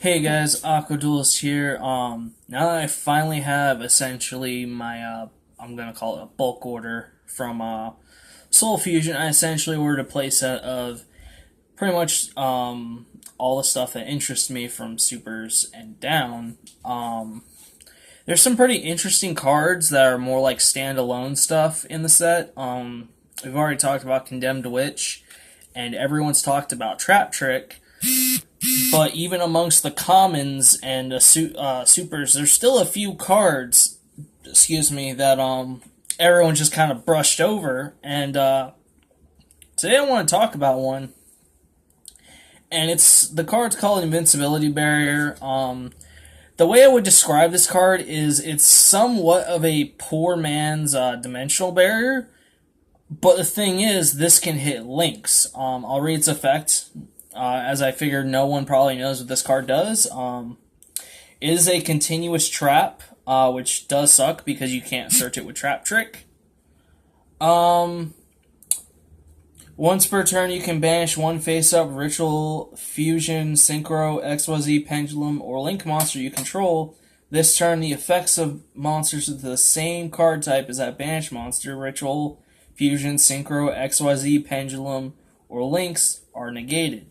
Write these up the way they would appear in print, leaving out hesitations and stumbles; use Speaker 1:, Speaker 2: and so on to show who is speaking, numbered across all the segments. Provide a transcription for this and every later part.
Speaker 1: Hey guys, Aqua Duelist here. Now that I finally have essentially my, I'm gonna call it a bulk order from, Soul Fusion, I essentially ordered a playset of pretty much, all the stuff that interests me from Supers and down. There's some pretty interesting cards that are more like standalone stuff in the set. We've already talked about Condemned Witch, and everyone's talked about Trap Trick. But even amongst the commons and supers, there's still a few cards, that everyone just kind of brushed over. And today I want to talk about one, and the card's called Invincibility Barrier. The way I would describe this card is it's somewhat of a poor man's dimensional barrier. But the thing is, this can hit links. I'll read its effect. As I figured no one probably knows what this card does. It is a continuous trap, which does suck because you can't search it with Trap Trick. Once per turn, you can banish one face-up Ritual, Fusion, Synchro, XYZ, Pendulum, or Link monster you control. This turn, the effects of monsters with the same card type as that banished monster, Ritual, Fusion, Synchro, XYZ, Pendulum, or Links, are negated.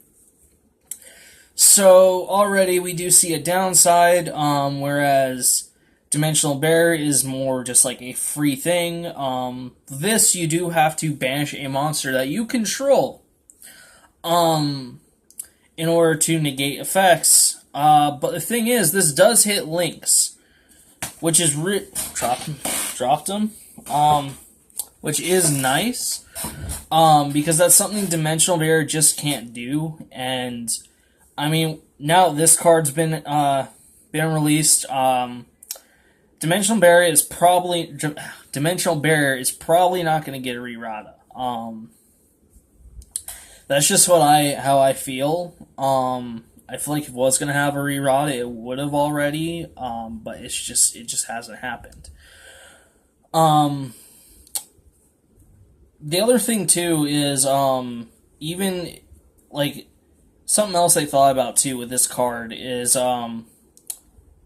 Speaker 1: So already we do see a downside, whereas Dimensional Barrier is more just like a free thing. This you do have to banish a monster that you control in order to negate effects. But the thing is, this does hit links, which is dropped him, which is nice, because that's something Dimensional Barrier just can't do. And I mean, now this card's been released. Dimensional Barrier is probably not going to get a re-rata. That's just how I feel. I feel like if it was going to have a re-rata, it would have already. But it just hasn't happened. The other thing too is even like. Something else I thought about too with this card is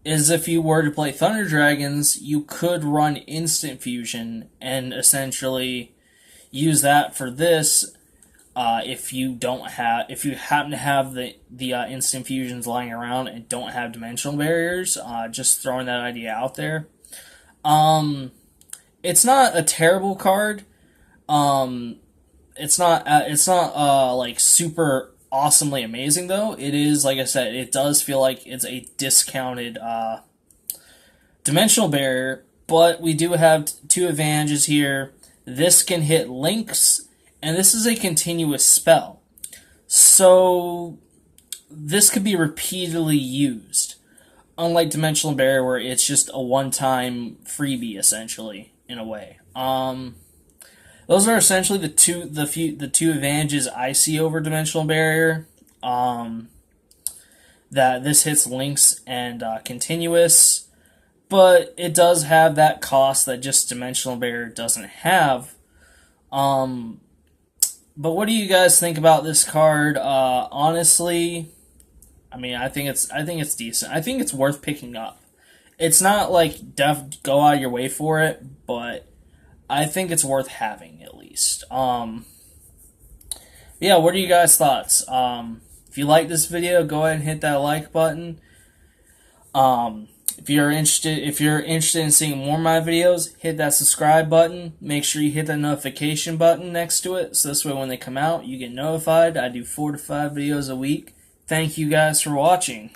Speaker 1: if you were to play Thunder Dragons, you could run Instant Fusion and essentially use that for this. If you happen to have the Instant Fusions lying around and don't have Dimensional Barriers, just throwing that idea out there. It's not a terrible card. It's not like super awesomely amazing, though. It is, like I said, it does feel like it's a discounted Dimensional Barrier, but we do have two advantages here. This can hit links, and this is a continuous spell. So this could be repeatedly used, unlike Dimensional Barrier, where it's just a one-time freebie, essentially, in a way. Those are essentially the two advantages I see over Dimensional Barrier. That this hits links and continuous, but it does have that cost that just Dimensional Barrier doesn't have. But what do you guys think about this card? Honestly, I mean, I think it's decent. I think it's worth picking up. It's not like go out of your way for it, but I think it's worth having, at least. Yeah, what are you guys' thoughts? If you like this video, go ahead and hit that like button. If you're interested in seeing more of my videos, hit that subscribe button. Make sure you hit that notification button next to it, so this way when they come out, you get notified. I do 4 to 5 videos a week. Thank you guys for watching.